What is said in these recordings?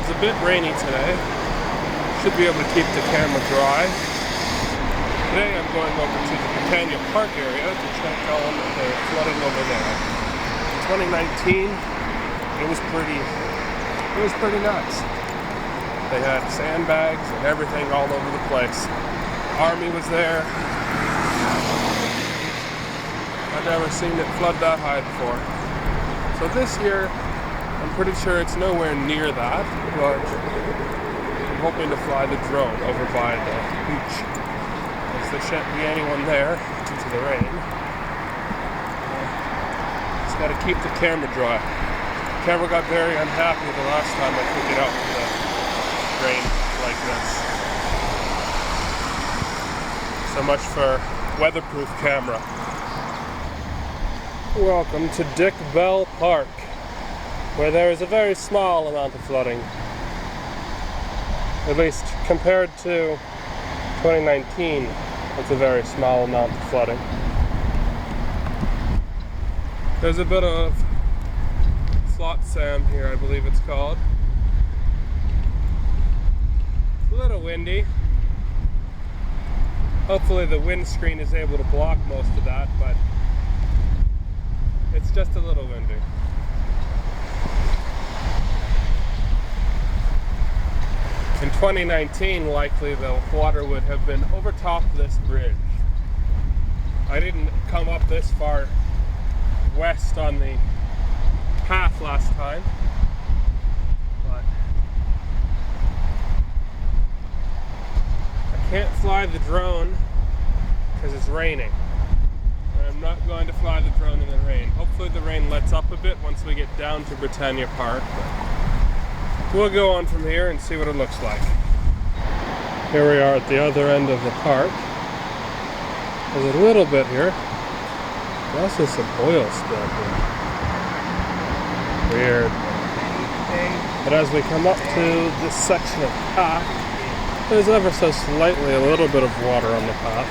it's a bit rainy today. Should be able to keep the camera dry. Today I'm going over to the Britannia Park area to check on the flooding over there. In 2019, it was pretty nuts. They had sandbags and everything all over the place. Army was there. I've never seen it flood that high before. So this year, I'm pretty sure it's nowhere near that, but I'm hoping to fly the drone over by the beach, as there shouldn't be anyone there due to the rain. Just gotta keep the camera dry. The camera got very unhappy the last time I took it out in the rain like this. So much for weatherproof camera. Welcome to Dick Bell Park, where there is a very small amount of flooding. At least compared to 2019, it's a very small amount of flooding. There's a bit of flotsam here, I believe it's called. It's a little windy. Hopefully the windscreen is able to block most of that, but it's just a little windy. In 2019, likely the water would have been over top this bridge. I didn't come up this far west on the path last time, but I can't fly the drone because it's raining. I'm not going to fly the drone in the rain. Hopefully the rain lets up a bit once we get down to Britannia Park. But we'll go on from here and see what it looks like. Here we are at the other end of the park. There's a little bit here. There's also some oil spill here. Weird. But as we come up to this section of path, there's ever so slightly a little bit of water on the path.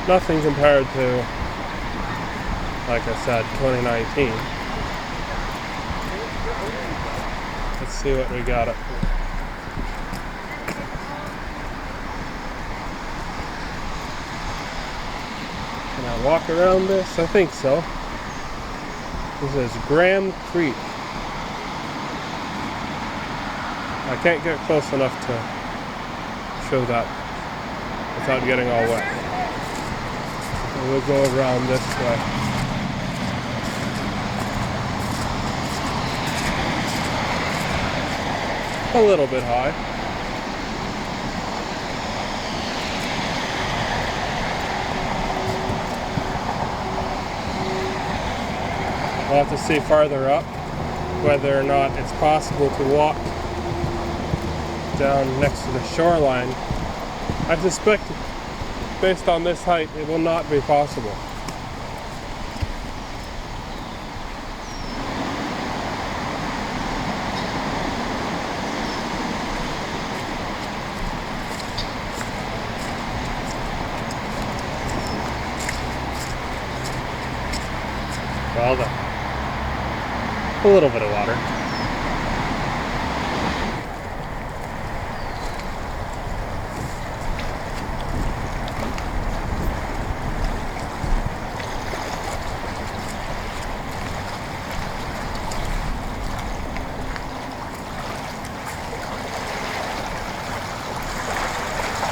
Nothing compared to, like I said, 2019. Let's see what we got up here. Can I walk around this? I think so. This is Graham Creek. I can't get close enough to show that without getting all wet. We'll go around this way. A little bit high. We'll have to see farther up whether or not it's possible to walk down next to the shoreline. I suspect based on this height, it will not be possible. Well done. A little bit of water.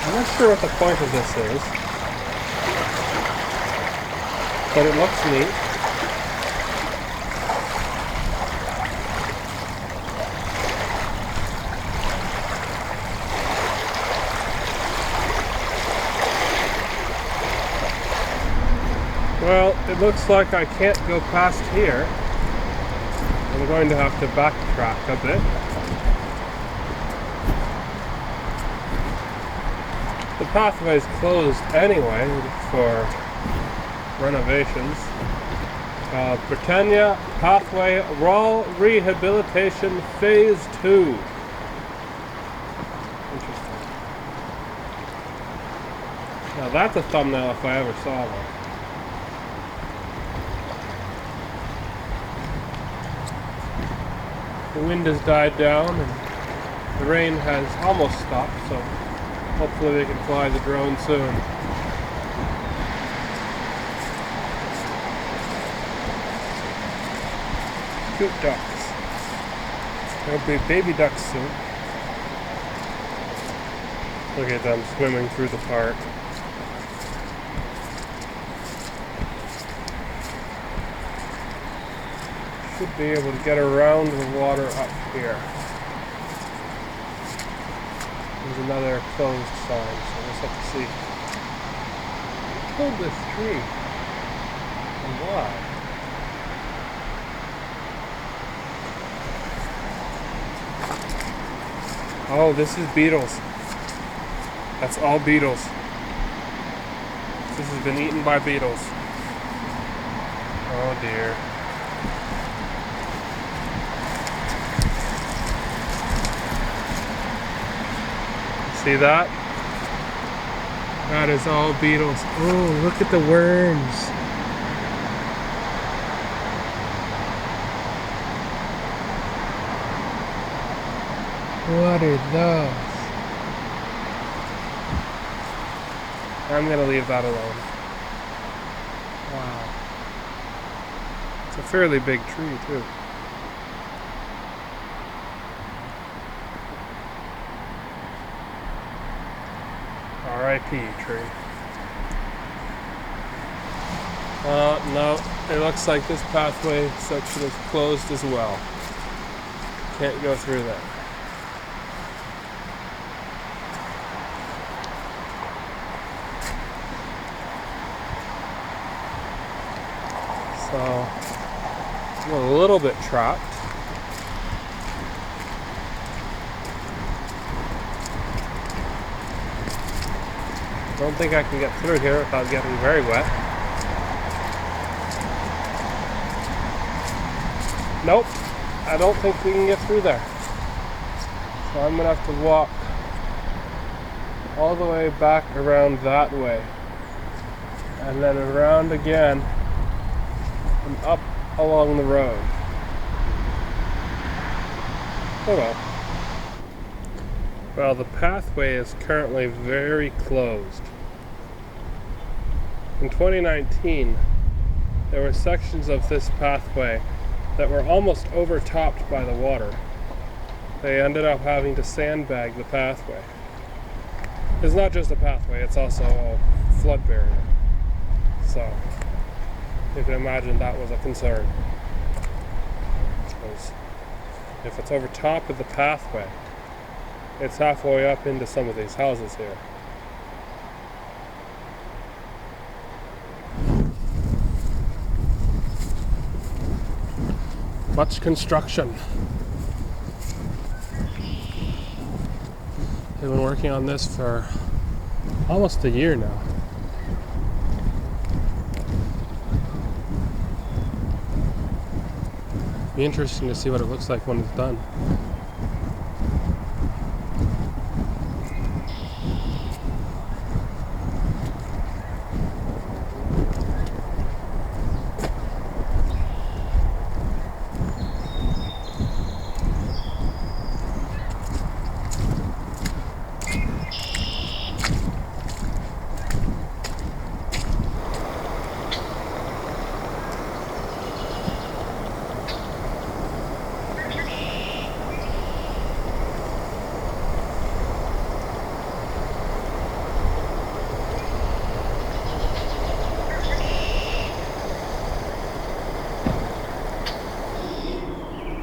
I'm not sure what the point of this is, but it looks neat. Well, it looks like I can't go past here. I'm going to have to backtrack a bit. The pathway is closed anyway for renovations. Britannia Pathway Raw Rehabilitation Phase 2. Interesting. Now that's a thumbnail if I ever saw one. The wind has died down and The rain has almost stopped, so hopefully we can fly the drone soon. Cute ducks. There'll be baby ducks soon. Look at them swimming through the park. Should be able to get around the water up here. There's another closed sign, so we'll just have to see. Who killed this tree? And why? Oh, this is beetles. That's all beetles. This has been eaten by beetles. Oh dear. See that? That is all beetles. Oh, look at the worms. What are those? I'm going to leave that alone. Wow. It's a fairly big tree, too. R.I.P. tree. No, it looks like this pathway section is closed as well. Can't go through there. So, I'm a little bit trapped. Don't think I can get through here without getting very wet. Nope, I don't think we can get through there. So I'm gonna have to walk all the way back around that way. And then around again and up along the road. Oh well. Well, the pathway is currently very closed. In 2019, there were sections of this pathway that were almost overtopped by the water. They ended up having to sandbag the pathway. It's not just a pathway, it's also a flood barrier. So, you can imagine that was a concern. Because if it's over top of the pathway, it's halfway up into some of these houses here. Much construction. They've been working on this for almost a year now. Be interesting to see what it looks like when it's done.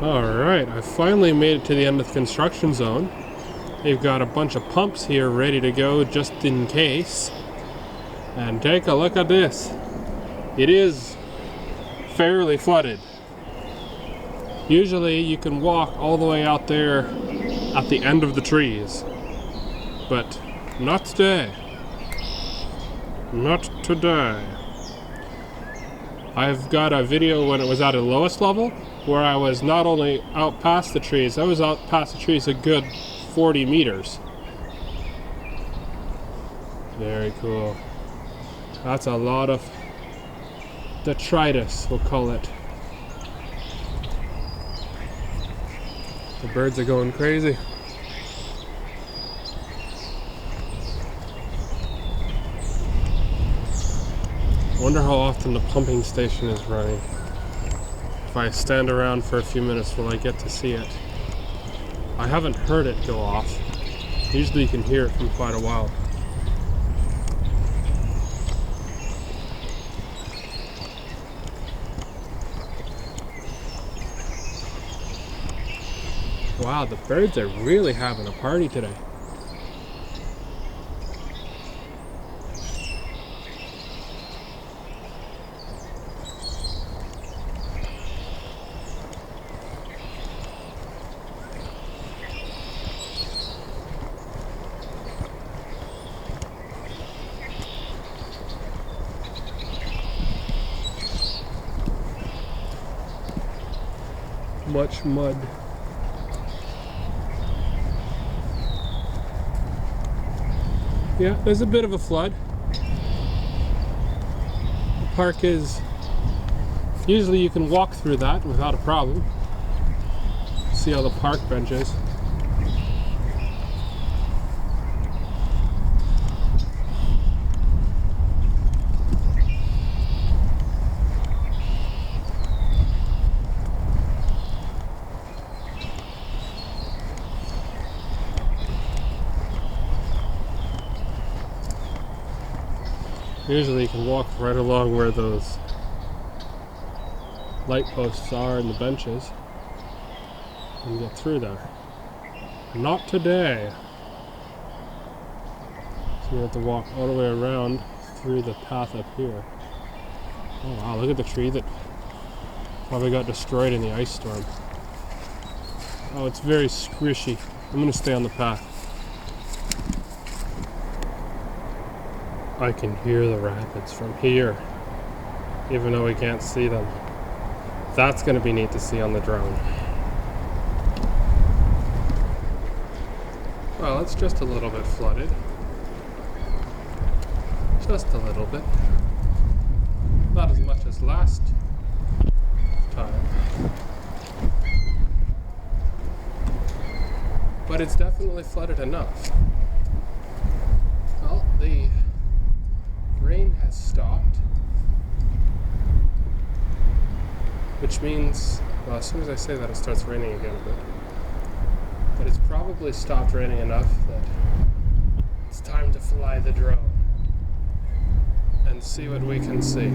Alright, I finally made it to the end of the construction zone. They've got a bunch of pumps here ready to go just in case. And take a look at this. It is fairly flooded. Usually you can walk all the way out there at the end of the trees. But not today. Not today. I've got a video when it was at the lowest level, where I was not only out past the trees, I was out past the trees a good 40 meters. Very cool. That's a lot of detritus, we'll call it. The birds are going crazy. Wonder how often the pumping station is running. If I stand around for a few minutes, will I get to see it? I haven't heard it go off. Usually you can hear it from quite a while. Wow, the birds are really having a party today. Much mud. Yeah, there's a bit of a flood. The park is, usually you can walk through that without a problem. See all the park benches. Usually you can walk right along where those light posts are and the benches and get through there. Not today. So you have to walk all the way around through the path up here. Oh wow, look at the tree that probably got destroyed in the ice storm. Oh, it's very squishy. I'm going to stay on the path. I can hear the rapids from here, even though we can't see them. That's going to be neat to see on the drone. Well, it's just a little bit flooded. Just a little bit. Not as much as last time. But it's definitely flooded enough. Well, the rain has stopped, which means, well, as soon as I say that, it starts raining again a bit. But it's probably stopped raining enough that it's time to fly the drone and see what we can see.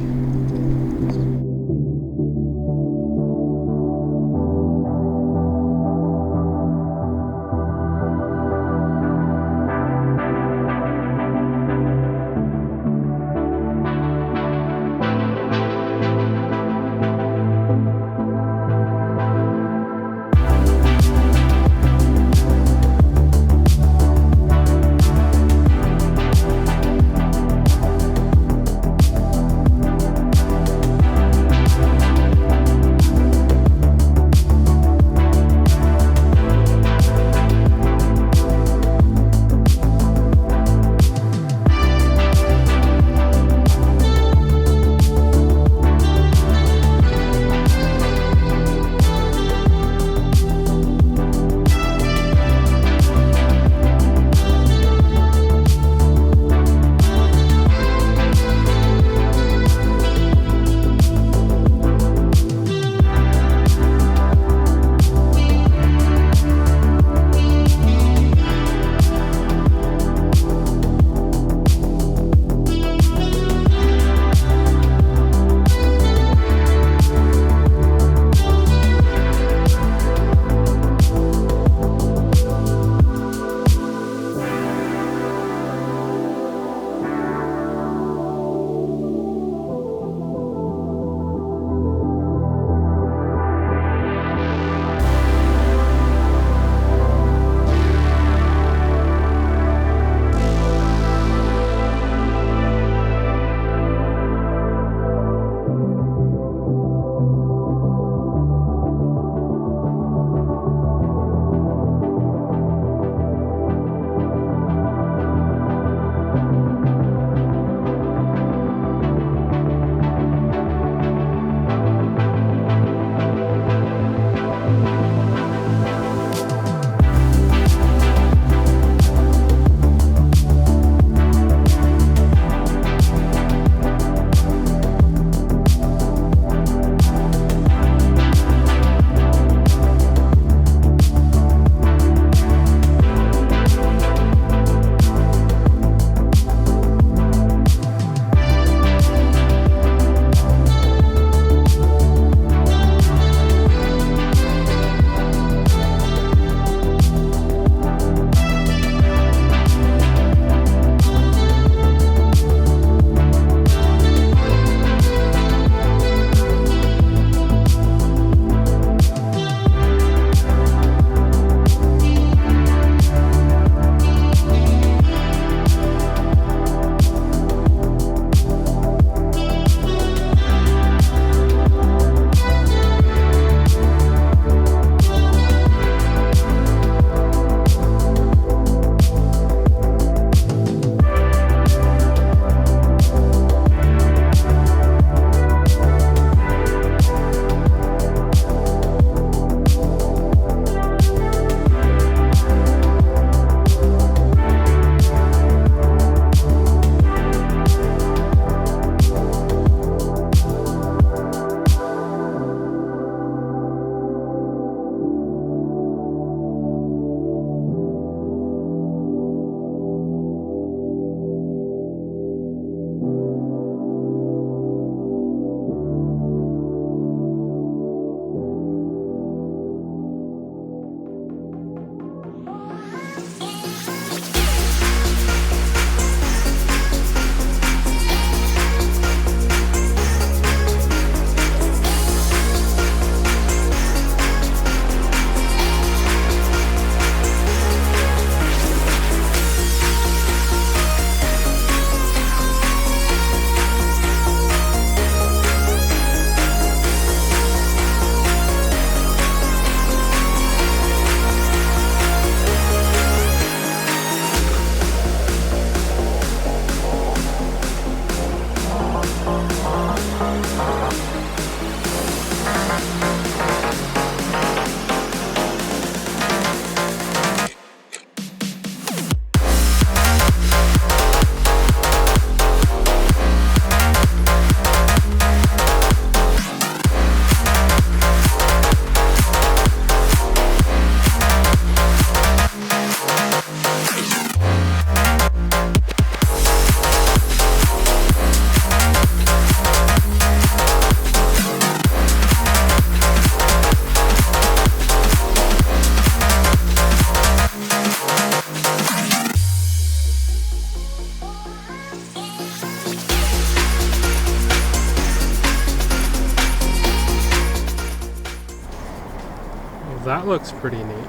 looks pretty neat.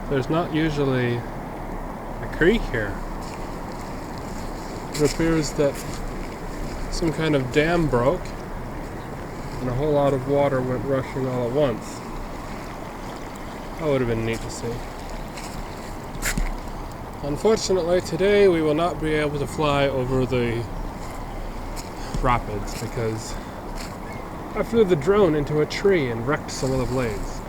There's not usually a creek here. It appears that some kind of dam broke and a whole lot of water went rushing all at once. That would have been neat to see. Unfortunately, today we will not be able to fly over the rapids because I flew the drone into a tree and wrecked some of the blades.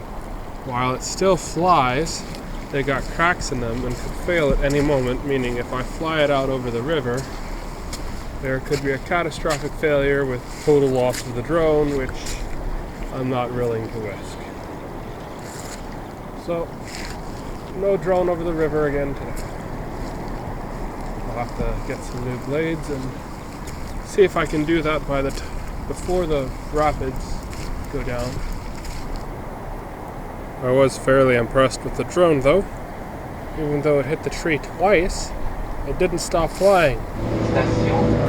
While it still flies, they got cracks in them and could fail at any moment, meaning if I fly it out over the river, there could be a catastrophic failure with total loss of the drone, which I'm not willing to risk. So, no drone over the river again today. I'll have to get some new blades and see if I can do that by before the rapids go down. I was fairly impressed with the drone though. Even though it hit the tree twice, it didn't stop flying. Station